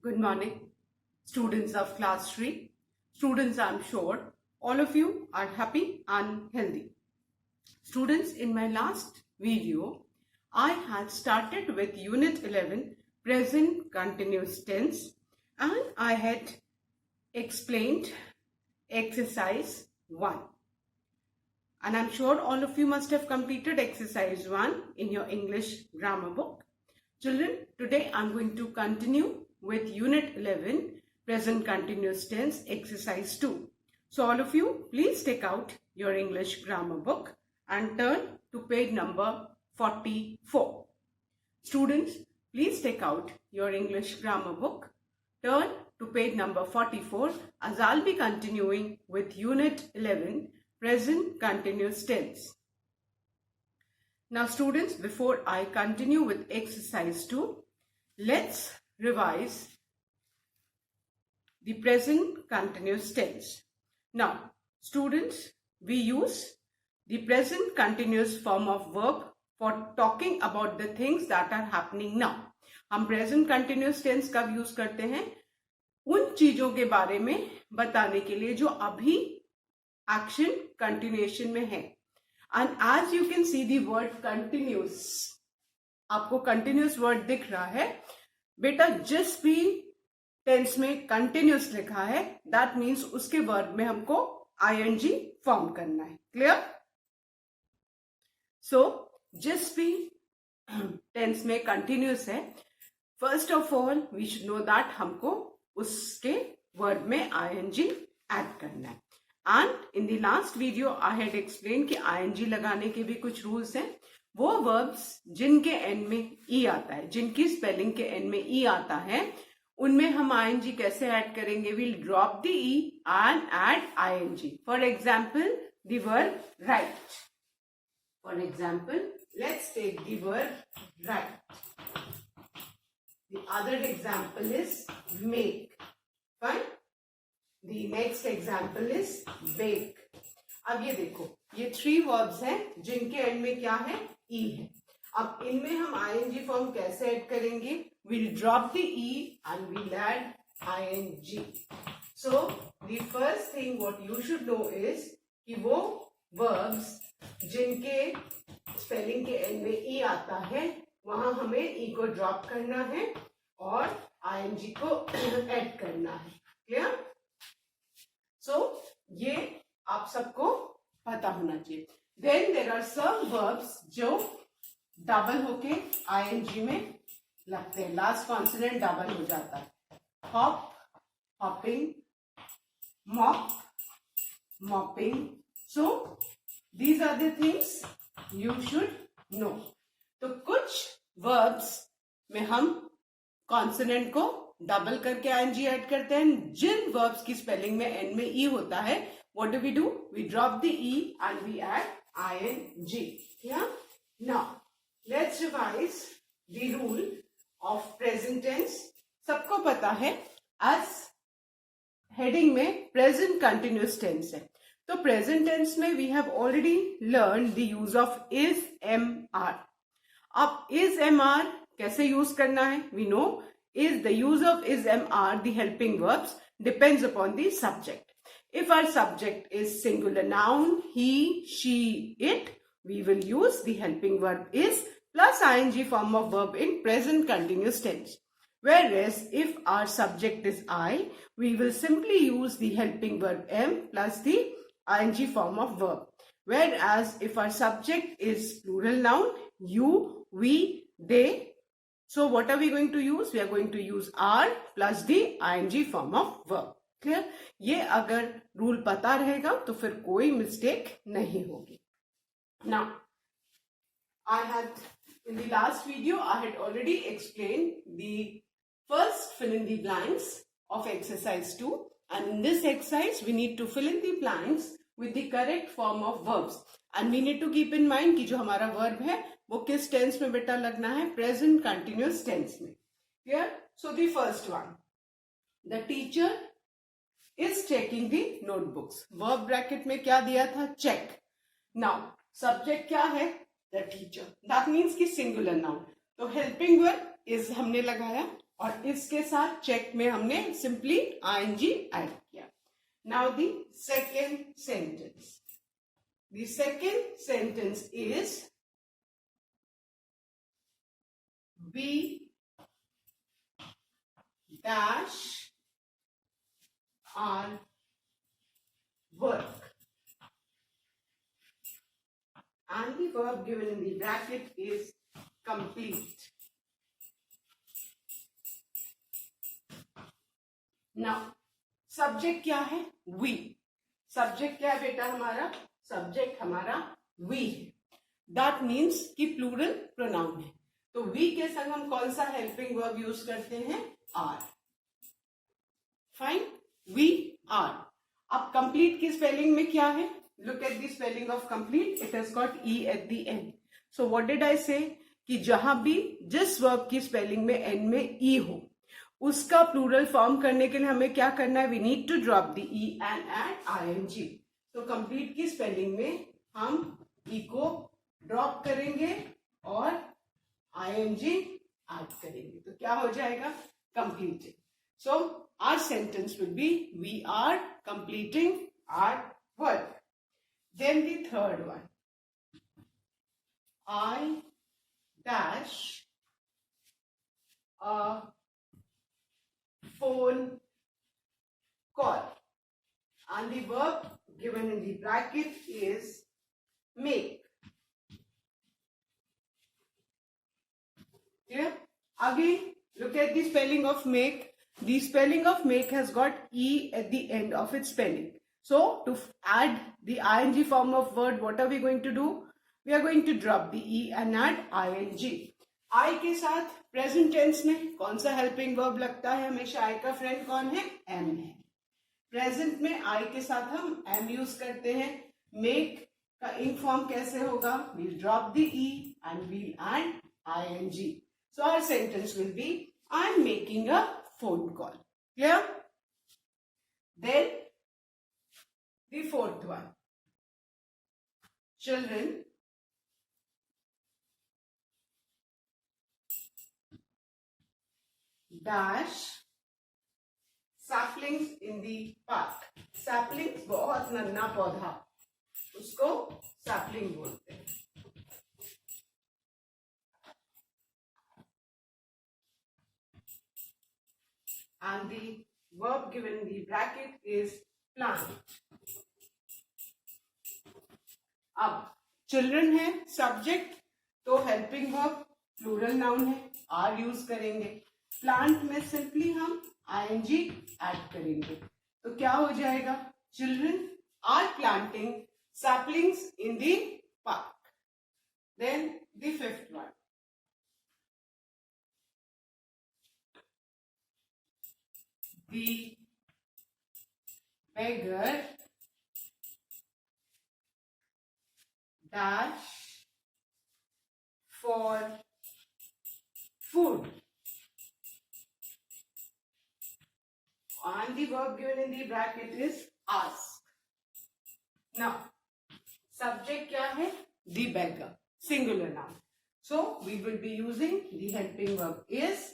Good morning, students of class 3. Students, I'm sure all of you are happy and healthy. Students, in my last video, I had started with Unit 11, Present Continuous Tense, and I had explained exercise 1. And I'm sure all of you must have completed exercise 1 in your English grammar book. Children, today I'm going to continue with Unit 11, Present Continuous Tense, Exercise 2. So all of you, please take out your English grammar book and turn to page number 44. Students, please take out your English grammar book, turn to page number 44 as I'll be continuing with Unit 11, Present Continuous Tense. Now students, before I continue with exercise 2, let's revise the present continuous tense. Now students, we use the present continuous form of verb for talking about the things that are happening now. हम present continuous tense कब use करते हैं? उन चीजों के बारे में बताने के लिए जो अभी एक्शन कंटिन्यूएशन में है. And as you can see the word continuous, आपको continuous word दिख रहा है. बेटा जिस भी टेंस में continuous लिखा है, that means उसके वर्ब में हमको ing फॉर्म करना है. क्लियर? सो जिस भी टेंस में continuous है, first of all we should know that हमको उसके वर्ब में ing ऐड करना है. And in the last video I had explained कि ing लगाने के भी कुछ रूल्स हैं. वो verbs जिनके end में e आता है, जिनकी स्पेलिंग के end में e आता है, उनमें हम ing कैसे ऐड करेंगे? We'll drop the e and add ing. For example, the verb write. For example, let's take the verb write. The other example is make. Fine. The next example is bake. अब ये देखो, ये 3 verbs हैं जिनके and में क्या है? e है. अब इनमें हम ing फॉर्म कैसे ऐड करेंगे? We'll drop the e and we'll add ing. So the first thing what you should know is कि वो verbs जिनके स्पेलिंग के एंड में e आता है, वहां हमें e को ड्रॉप करना है और ing को ऐड करना है. क्लियर? So, ये आप सबको पता होना चाहिए. Then there are some verbs जो डबल होके ing में लगते हैं. लास्ट कॉन्सोनेंट डबल हो जाता है. Hop, hopping, mop, mopping. So, these are the things you should know. तो कुछ verbs में हम कॉन्सोनेंट को डबल करके ing ऐड करते हैं. जिन verbs की स्पेलिंग में एंड में e होता है, what do? We drop the e and we add ing. Yeah? Now, let's revise the rule of present tense. सबको पता है as heading में present continuous tense है. तो present tense में we have already learned the use of is, am, are. अब is, am, are कैसे use करना है? We know is the use of is, am, are, the helping verbs, depends upon the subject. If our subject is singular noun, he, she, it, we will use the helping verb is plus ing form of verb in present continuous tense. Whereas if our subject is I, we will simply use the helping verb am plus the ing form of verb. Whereas if our subject is plural noun, you, we, they, so what are we going to use? We are going to use are plus the ing form of verb. Clear? ये अगर rule पता रहेगा तो फिर कोई mistake नहीं होगी. Now, I had in the last video I had already explained the first fill in the blanks of exercise 2, and in this exercise we need to fill in the blanks with the correct form of verbs. And we need to keep in mind कि जो हमारा verb है वो किस tense में बेटा लगना है? प्रेजेंट कंटिन्यूअस टेंस में. Clear? So the first one, the teacher is checking the notebooks. Verb bracket में क्या दिया था? चेक. नाउ सब्जेक्ट क्या है? The teacher. दैट मीन्स कि सिंगुलर नाउन. तो हेल्पिंग वर्ब इज हमने लगाया और इसके साथ चेक में हमने सिंपली आईएनजी ऐड किया. Now the second sentence. The second sentence is we dash our work, and the verb given in the bracket is complete. Now subject क्या है? We. subject क्या है बेटा हमारा? सब्जेक्ट हमारा वी है. दैट मीन्स कि प्लूरल प्रोनाउन है. तो वी के संग हम कौन सा हेल्पिंग वर्ब यूज करते हैं? आर. फाइन. We are. अब कंप्लीट की स्पेलिंग में क्या है? Look at the spelling of complete. It has got E at the end. So what did I say? कि जहां भी जिस वर्ब की स्पेलिंग में एंड में ई हो, उसका प्लूरल फॉर्म करने के लिए हमें क्या करना है? We need to drop the E and add ING. तो कंप्लीट की स्पेलिंग में हम ई को ड्रॉप करेंगे और आईएनजी ऐड करेंगे. तो क्या हो जाएगा? Completed. So our sentence will be we are completing our work. Then the third one. I dash a phone call, and the verb given in the bracket is make. Clear? Again, look at the spelling of make. The spelling of make has got e at the end of its spelling. So to add the ing form of word, what are we going to do? We are going to drop the e and add ing. I के साथ present tense में कौन सा helping verb लगता है? हमेशा आई का friend कौन है? एम है. प्रेजेंट में आई के साथ हम एम यूज करते हैं. मेक का इंक फॉर्म कैसे होगा? We'll drop the E and we'll add ING. So our sentence will be I am making a phone call. Clear? Then the fourth one. Children dash saplings in the park. saplings बहुत नन्हा पौधा, उसको sapling बोलते हैं. And the verb given in the bracket is plant. अब children है subject, तो helping verb plural noun है, आर यूज करेंगे. प्लांट में सिंपली हम आईएनजी ऐड करेंगे. तो क्या हो जाएगा? Children are planting saplings in the park. Then the fifth one. The beggar dash for food. And the verb given in the bracket is ask. Now, subject क्या है? The beggar, singular noun. So we will be using the helping verb is.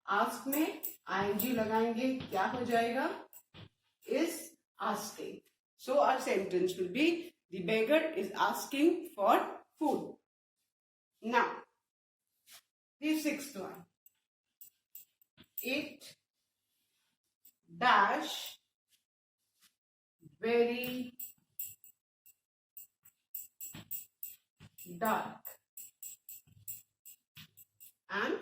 ask में ing लगाएंगे, क्या हो जाएगा? is asking. So our sentence will be the beggar is asking for food. Now, the sixth one. It dash very dark, and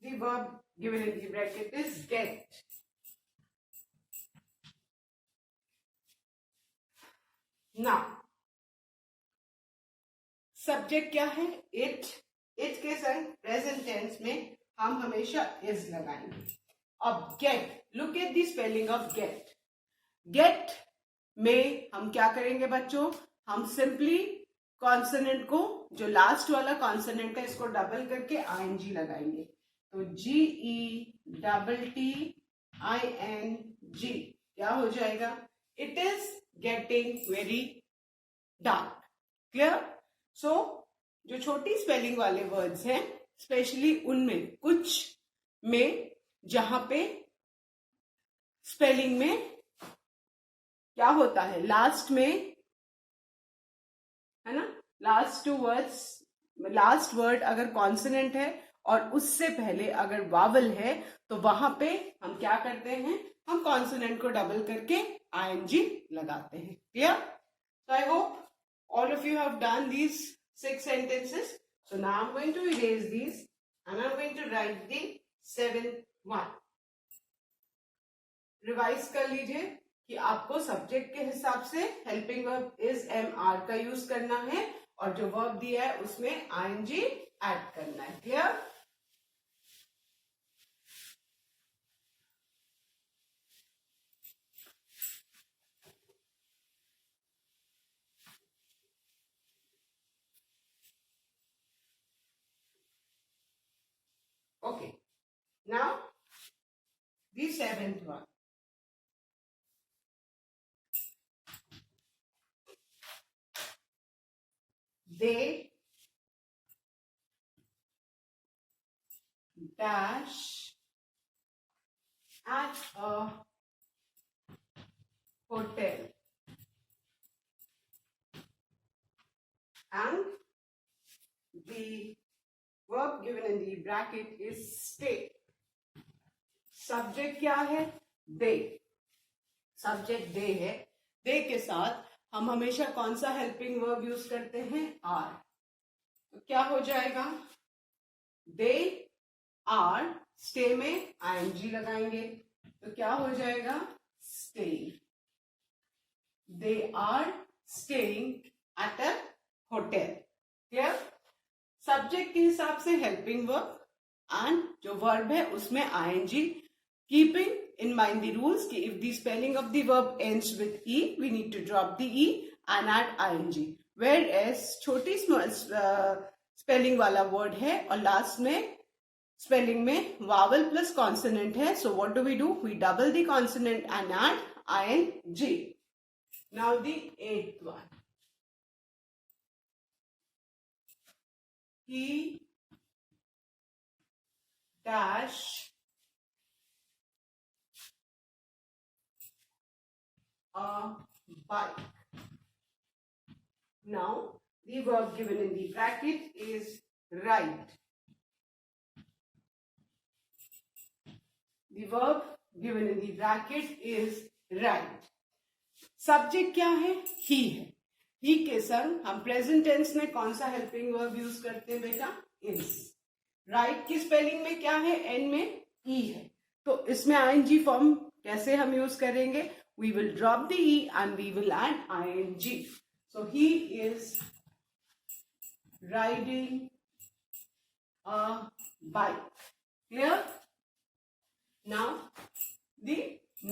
the verb given in the bracket is get. Now subject क्या है? It. It के संग present tense में हम हमेशा is लगाएंगे. अब get, look at the spelling of get. Get में हम क्या करेंगे बच्चों? हम सिंपली कॉन्सोनेंट को, जो लास्ट वाला कॉन्सोनेंट है, इसको डबल करके आईएनजी लगाएंगे. तो GETTING क्या हो जाएगा? It is getting very dark. Clear? So जो छोटी स्पेलिंग वाले वर्ड्स हैं, स्पेशली उनमें कुछ में जहां पे स्पेलिंग में क्या होता है, लास्ट में, है ना, last two words, last word अगर कॉन्सोनेंट है और उससे पहले अगर वावल है तो वहां पे हम क्या करते हैं, हम कॉन्सोनेंट को डबल करके आईएनजी लगाते हैं. Clear? So I hope all of you have done these 6 sentences. So now I'm going to erase these and I'm going to write the 7th one. Revise कर लीजिए कि आपको सब्जेक्ट के हिसाब से helping verb is am are का use करना है और जो वर्ब दिया है उसमें आईएनजी ऐड करना है. Clear? Okay, now the 7th one. They dash at a hotel and the verb given in the bracket is stay. Subject क्या है? दे. सब्जेक्ट दे है. दे के साथ हम हमेशा कौन सा हेल्पिंग वर्ब यूज करते हैं? आर. तो क्या हो जाएगा? दे आर, स्टे में आईएनजी लगाएंगे तो क्या हो जाएगा? Stay. They are staying at a hotel. Clear? Subject के हिसाब से हेल्पिंग वर्ब एंड जो वर्ब है उसमें ING. Keeping in mind the rules कि if the spelling of the verb ends with e, we need to drop the e and add ing. Whereas छोटी spelling वाला word है और last में spelling में वावल प्लस कॉन्सोनेंट है, so what do? We double the consonant and add ing. Now the 8th one. He dash a bike. Now, the verb given in the bracket is ride. The verb given in the bracket is ride. Subject क्या है? ही है. ही के संग हम present tense में कौन सा helping verb use करते हैं बेटा? इज. राइट की स्पेलिंग में क्या है? एन में ई है. तो इसमें आईएनजी फॉर्म कैसे हम यूज करेंगे? We will drop the e and we will add ing. So he is riding a bike. Clear? Now the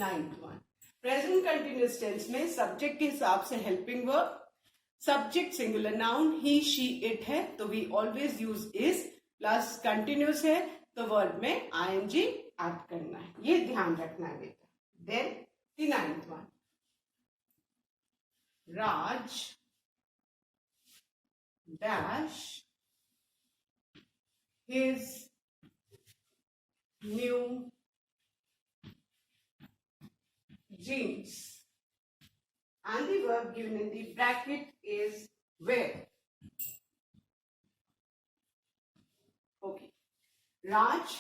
9th one. Present continuous tense में सब्जेक्ट के हिसाब से helping verb, subject singular noun he she it है तो we always use is, plus continuous है तो word में ING add करना है. ये ध्यान रखना है बेटा. Then the 9th one. Raj dash his new jeans and the verb given in the bracket is wear. Okay. Raj,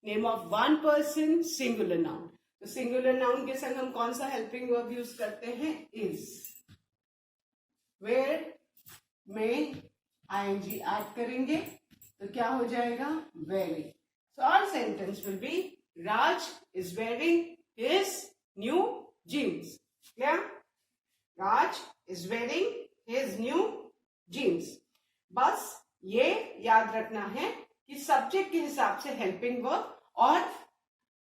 name of one person, singular noun. तो सिंगुलर नाउन के संग हम कौन सा हेल्पिंग वर्ब यूज करते हैं? Is. Where में ING add करेंगे तो क्या हो जाएगा? Wearing. So our sentence will be Raj is wearing his new jeans. क्या? Raj is wearing his new jeans. बस ये याद रखना है कि सब्जेक्ट के हिसाब से हेल्पिंग वर्ब और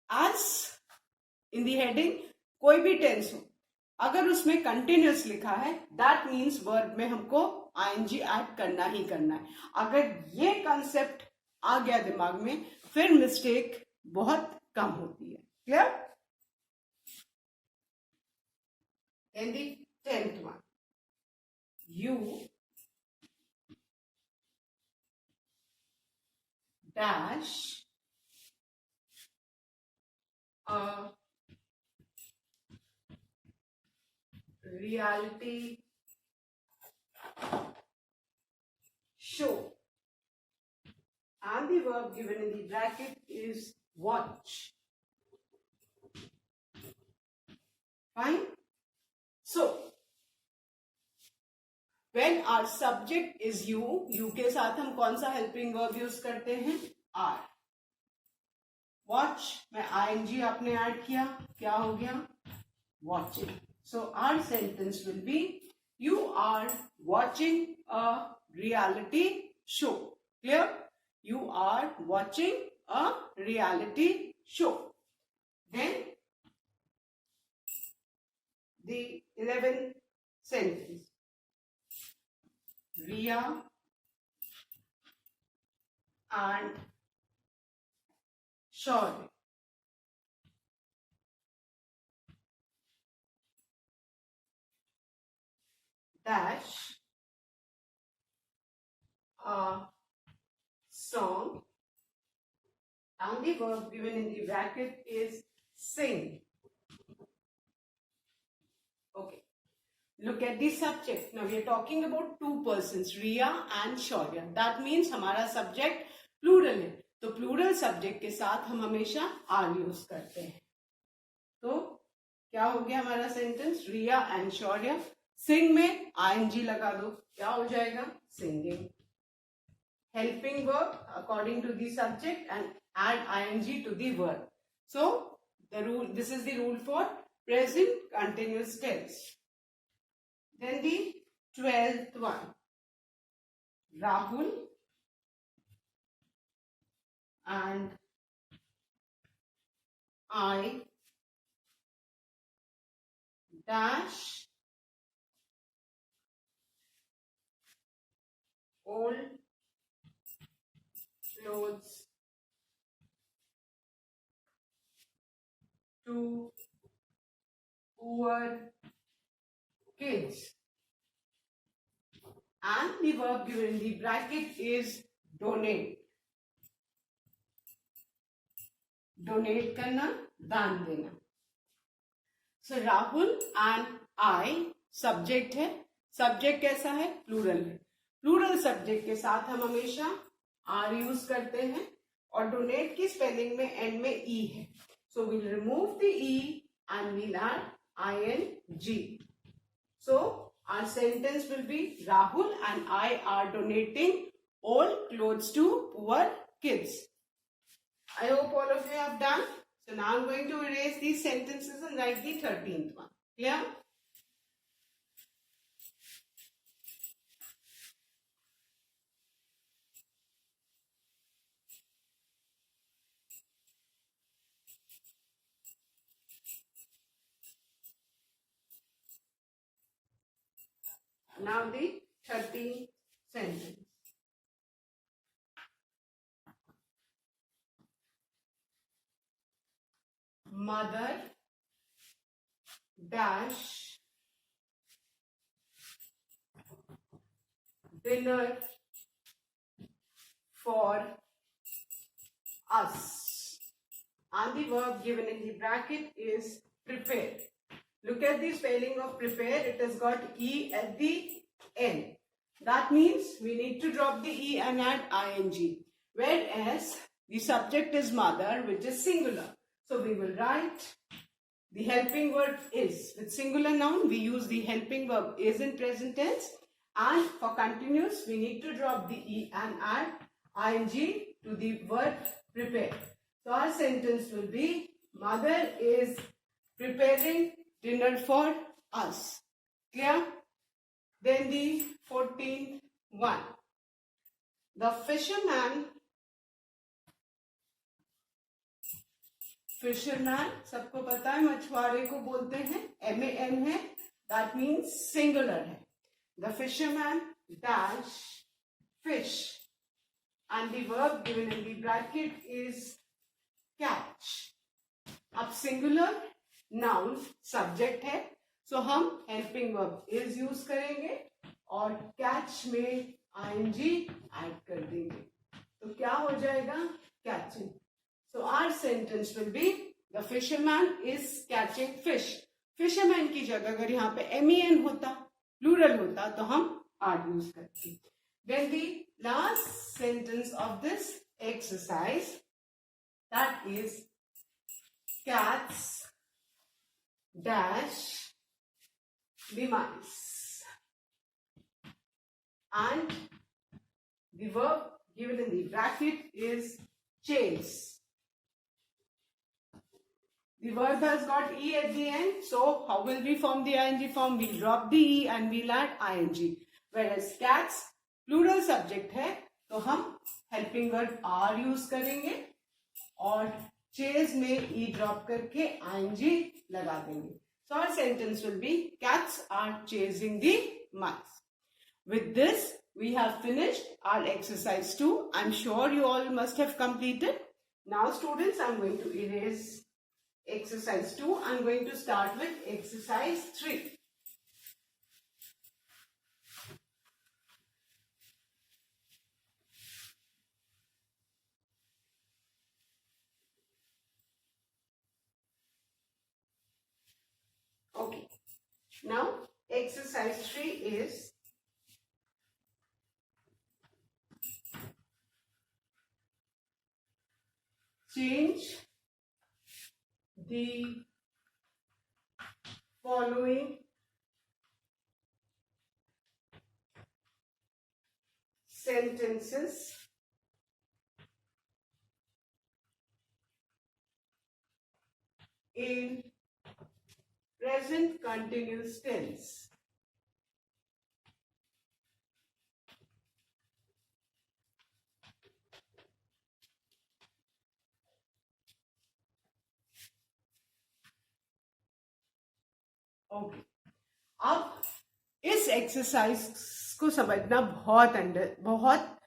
एज इन दी हेडिंग कोई भी टेंस हो, अगर उसमें कंटिन्यूस लिखा है दैट मीन्स वर्ब में हमको आईएनजी ऐड करना ही करना है. अगर ये कंसेप्ट आ गया दिमाग में फिर मिस्टेक बहुत कम होती है. Clear? And the 10th one. You dash reality show, and the verb given in the bracket is watch. Fine. So when our subject is you के साथ हम कौन सा helping verb यूज करते हैं? are. watch में ing आपने add किया, क्या हो गया? watching. So our sentence will be, you are watching a reality show. Clear? You are watching a reality show. Then the 11th sentence. Riya and Shaurya dash a song, and the verb given in the bracket is sing. Okay. Look at the subject. Now we are talking about two persons, Riya and Shaurya. That means हमारा subject plural है. तो plural subject के साथ हम हमेशा are use करते हैं. तो क्या हो गया हमारा sentence? Riya and Shaurya. Sing में ing लगा दो. क्या हो जाएगा? Singing. Helping verb according to the subject and add ing to the verb. So the rule. This is the rule for present continuous tense. Then the 12th one. Rahul and I dash old clothes to poor kids, and the verb given in the bracket is donate. Donate करना, दान देना. So Rahul and I subject है. Subject कैसा है? Plural है. Plural subject के साथ हम हमेशा are use करते हैं, और donate की spelling में end में e है. So we'll remove the e and we'll add ing. So our sentence will be, Rahul and I are donating old clothes to poor kids. I hope all of you have done. So now I'm going to erase these sentences and write the 13th one. Clear? Now the 13th sentence. Mother dash dinner for us, and the verb given in the bracket is prepare. Look at the spelling of prepare. It has got e at the end. That means we need to drop the e and add ing. Whereas the subject is mother, which is singular. So we will write the helping verb is. With singular noun, we use the helping verb is in present tense. And for continuous, we need to drop the e and add ing to the verb prepare. So our sentence will be, mother is preparing dinner for us. Clear? Then the 14th one. The fisherman सबको पता है मछुआरे को बोलते हैं, MAN है, that means singular है. The fisherman dash fish, and the verb given in the bracket is catch. अब singular noun subject है, so हम helping verb is use करेंगे और catch में ing add कर देंगे. तो क्या हो जाएगा? Catching. So our sentence will be, the fisherman is catching fish. Fisherman की जगह अगर यहाँ पे MEN होता, प्लूरल होता, तो हम आर यूज करते. Then the last sentence of this exercise, that is cats dash the mice, and the verb given in the bracket is chase. The verb has got E at the end, so how will we form the ing form? We'll drop the E and we'll add ing. Whereas cats plural subject है, तो हम helping verb are use करेंगे और chase में E drop करके ing लगा देंगे. So our sentence will be cats are chasing the mice. With this, we have finished our exercise 2. I'm sure you all must have completed. Now students, I'm going to erase exercise 2. I'm going to start with exercise 3. Okay. Now, exercise 3 is change the following sentences in present continuous tense. Okay, अब इस exercise को समझना बहुत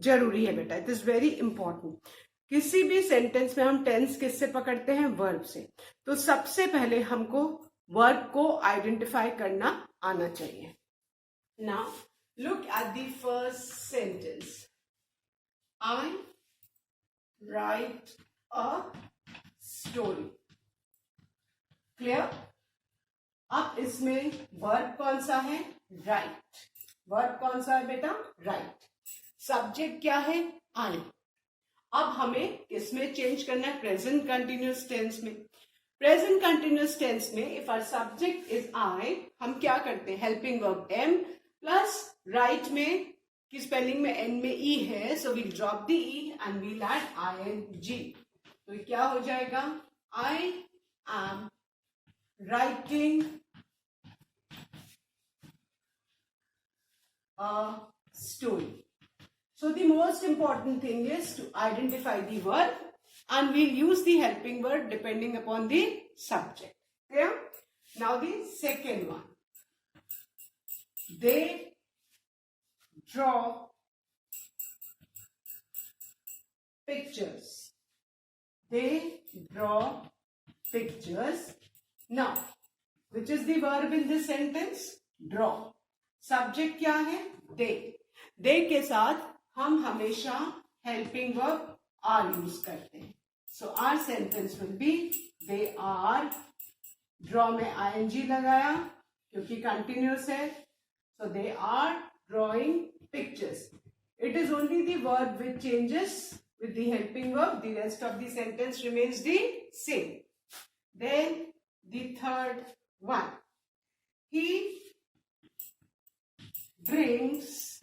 जरूरी है बेटा. It is very important. किसी भी सेंटेंस में हम टेंस किससे पकड़ते हैं? वर्ब से. तो सबसे पहले हमको वर्ब को आइडेंटिफाई करना आना चाहिए. Now look at the first sentence. I right a story. Clear? अब इसमें वर्ब कौन सा है? राइट. वर्ब कौन सा है बेटा? राइट. सब्जेक्ट क्या है? आई. अब हमें इसमें चेंज करना है प्रेजेंट कंटिन्यूअस टेंस में. प्रेजेंट कंटिन्यूअस टेंस में if our subject is I, हम क्या करते हैं? Helping verb am plus write में की स्पेलिंग में एन में ई है, so we'll drop the E and we'll add ING. तो क्या हो जाएगा? I am writing a story. So the most important thing is to identify the verb, and we'll use the helping word depending upon the subject. Clear? Now the second one. They draw pictures. They draw pictures. Now, which is the verb in this sentence? Draw. Subject क्या है? They. They के साथ हम हमेशा helping verb are use करते हैं. So our sentence will be they are. Draw में ING लगाया क्योंकि continuous है. So they are drawing pictures. It is only the verb which changes with the helping verb. The rest of the sentence remains the same. Then the third one. He drinks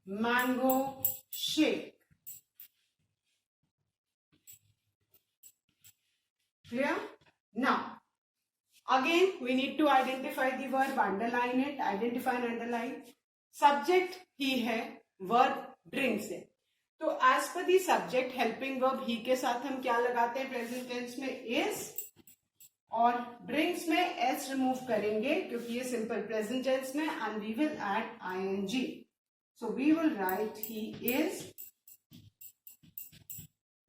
mango shake. Clear? Now, again we need to identify the verb. Underline it. Identify and underline. Subject he है, verb drinks है. तो as per the subject helping verb he के साथ हम क्या लगाते हैं present tense में? इज. और ड्रिंक्स में एस रिमूव करेंगे क्योंकि ये सिंपल प्रेजेंट टेंस में, and we will add ING. So we will write he is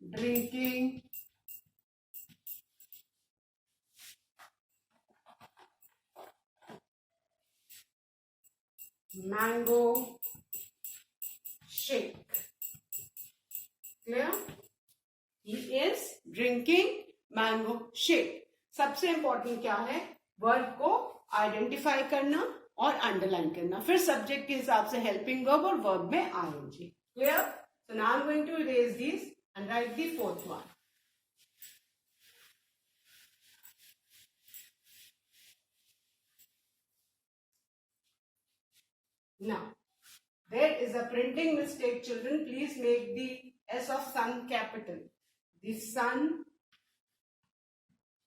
drinking mango shake. Clear? He is drinking mango shake. सबसे इंपॉर्टेंट क्या है, वर्ब को आइडेंटिफाई करना और अंडरलाइन करना, फिर सब्जेक्ट के हिसाब से हेल्पिंग वर्ब और वर्ब में ING. Clear? So now I am going to erase this and write the fourth one. Now, there is a printing mistake, children. Please make the S of sun capital. The sun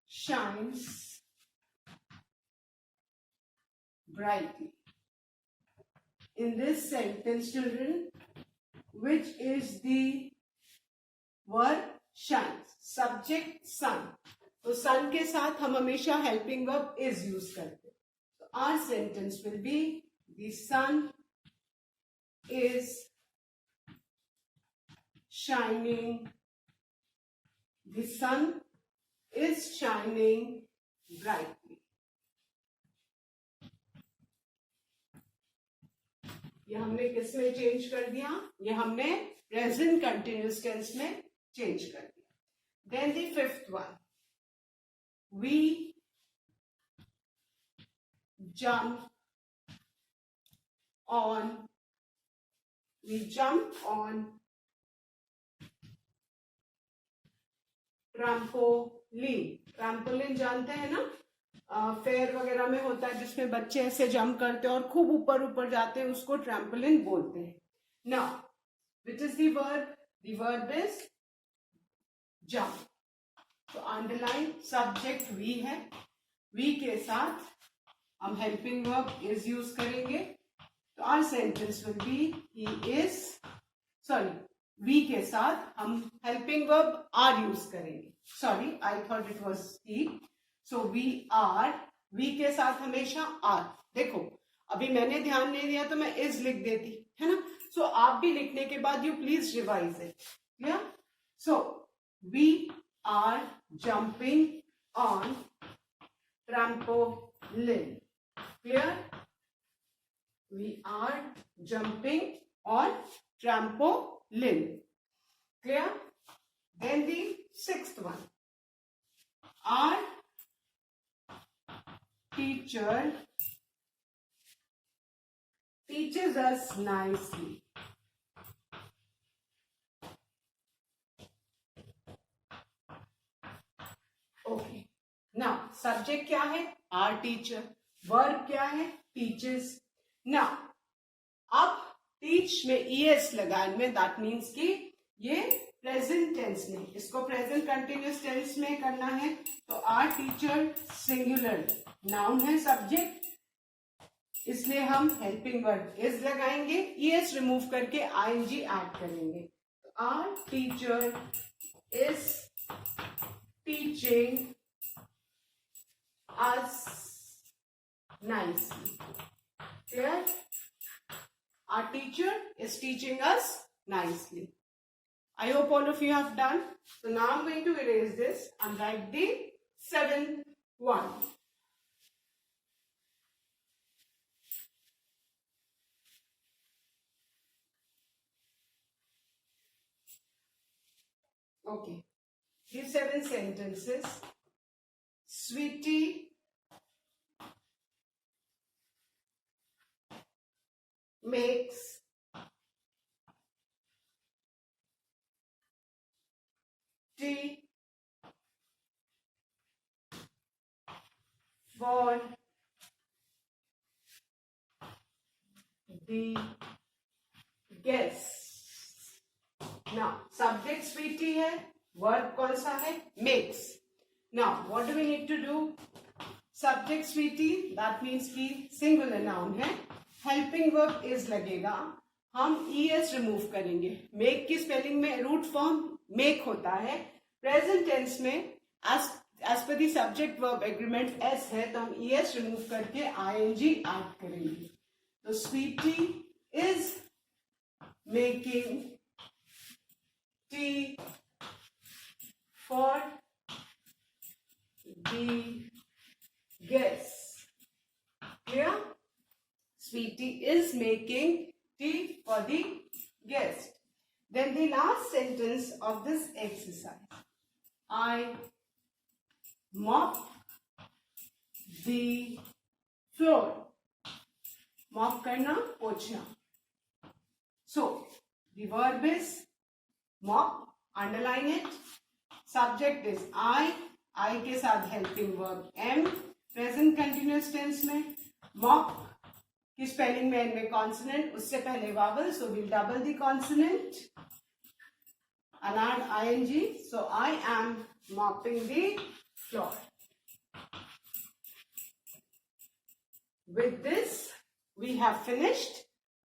shines brightly. In this sentence, children, which is the word shines? Subject sun. तो sun के साथ हम हमेशा helping verb is use करते हैं. So our sentence will be the sun is shining. The sun is shining brightly. ये हमने किस में चेंज कर दिया? ये हमने प्रेजेंट कंटिन्यूअस टेंस में चेंज कर दिया. Then the fifth one. We jump on trampoline. Trampoline जानते हैं ना, फेयर वगैरह में होता है जिसमें बच्चे ऐसे जंप करते हैं और खूब ऊपर ऊपर जाते हैं, उसको ट्रैम्पोलिन बोलते हैं. Now which is the verb? The verb is jump. तो अंडरलाइन सब्जेक्ट वी है, वी के साथ हम हेल्पिंग वर्ब इज यूज करेंगे. तो our sentence will be he is, sorry, we के साथ हम हेल्पिंग वर्ब आर यूज करेंगे. Sorry, I thought it was he. So we are, we के साथ हमेशा आर. देखो अभी मैंने ध्यान नहीं दिया तो मैं इज लिख देती है ना. सो आप भी लिखने के बाद you please revise it. Clear? So we are jumping on trampoline. Clear? We are jumping on trampoline. Clear? Then the sixth one. Our teacher teaches us nicely. Okay. Now, subject क्या है? Our teacher. वर्ब क्या है? Teachers. ना अब teach में ES लगाने में, that means कि ये प्रेजेंट टेंस में, इसको प्रेजेंट कंटिन्यूअस टेंस में करना है. तो आर टीचर सिंगुलर नाउन है सब्जेक्ट, इसलिए हम हेल्पिंग वर्ब इज लगाएंगे, ईएस रिमूव करके आईएनजी ऐड करेंगे. तो our teacher is teaching us nicely. Clear? Our teacher is teaching us nicely. I hope all of you have done. So now I'm going to erase this and write the seventh one. Okay. These 7 sentences. Sweetie makes tea for the guests. Now subject sweetie है, verb कौन सा है? makes. Now what do we need to do? Subject sweetie, that means कि singular noun है, helping verb is लगेगा, हम ES remove करेंगे. Make की स्पेलिंग में रूट फॉर्म मेक होता है, प्रेजेंट टेंस में as per the subject verb agreement S है, तो हम ईएस रिमूव करके आईएनजी ऐड करेंगे. तो Sweetie is making tea for the guest. Clear? Sweetie is making tea for the guest. Then the last sentence sentence of this exercise. I mop the floor. Mop करना, पोछना. So the verb is mop. Underline it. Subject is I के साथ helping verb am. Present continuous tense में mop की spelling में n में consonant, उससे पहले vowel, so we'll double the consonant and add ing. So I am mopping the floor. With this we have finished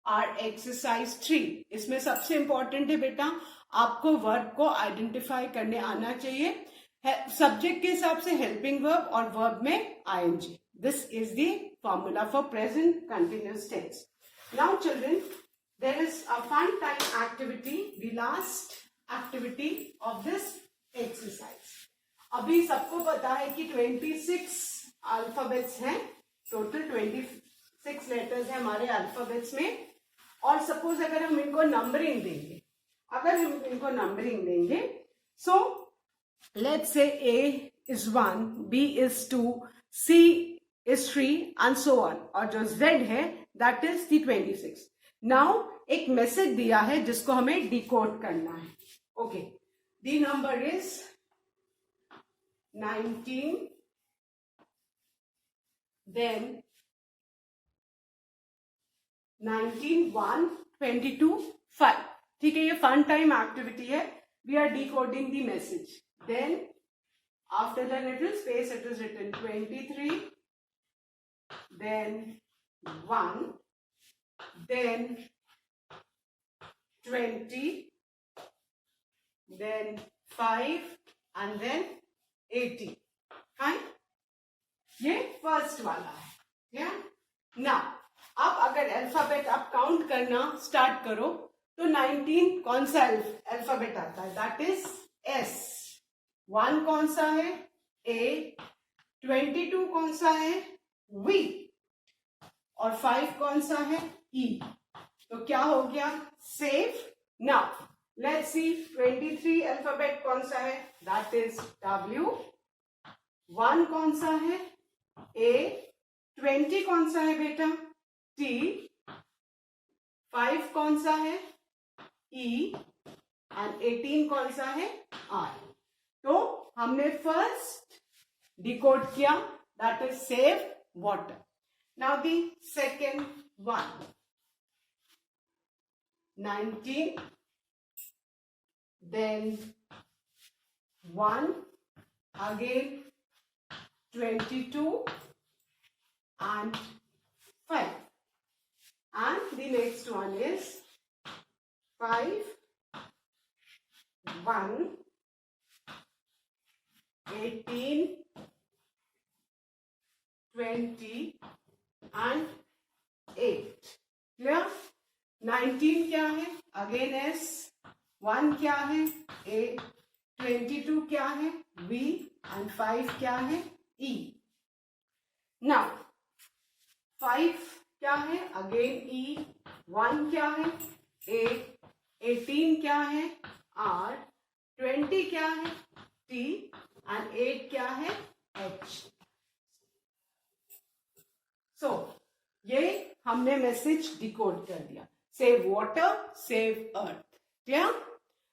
our exercise 3. इसमें सबसे important है बेटा, आपको verb को identify करने आना चाहिए. Subject के हिसाब से helping verb और verb में ing. This is the formula for present continuous tense. Now children, there is a fun time activity, the last activity of this exercise. अभी सबको पता है कि 26 alphabets हैं, total 26 letters हैं हमारे alphabets में. और suppose अगर हम इनको numbering देंगे, so let's say A is 1, B is 2, C is 3 and so on. और जो Z है that is the 26. Now एक message दिया है जिसको हमें decode करना है. Okay, the number is 19, then 19, 1, 22, 5. ठीक है, ये fun time activity है. We are decoding the message. Then after the little space it is written 23, then 1, then 20, then 5 and then 80. Fine? ये first वाला है. Yeah? Now अब अगर अल्फाबेट आप काउंट करना स्टार्ट करो तो 19 कौन सा अल्फाबेट आता है? That is S. 1 कौन सा है? A. 22 कौन सा है? V. और 5 कौन सा है? E. तो क्या हो गया? Save. Now let's see 23 alphabet कौन सा है? That is W. 1 कौन सा है? A. 20 कौन सा है बेटा? T. 5 कौन सा है? E. and 18 कौन सा है? R. तो हमने फर्स्ट डिकोड किया, that is save water. Now the second one, 19, then 1, again 22 and 5. And the next one is 5, 1, 18, 20 and 8. Clear? 19 क्या है? Again S. 1 क्या है? A. 22 क्या है? B. and 5 क्या है? E. Now 5 क्या है? Again E. 1 क्या है? A. 18 क्या है? R. 20 क्या है? T. and 8 क्या है? H. So ये हमने मैसेज डिकोड कर दिया. Save water, save earth. Clear?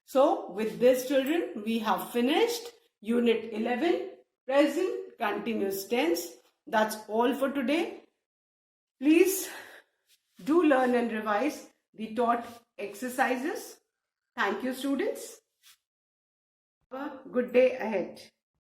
So with this children we have finished unit 11, present continuous tense. That's all for today. Please do learn and revise the taught exercises. Thank you students. Have a good day ahead.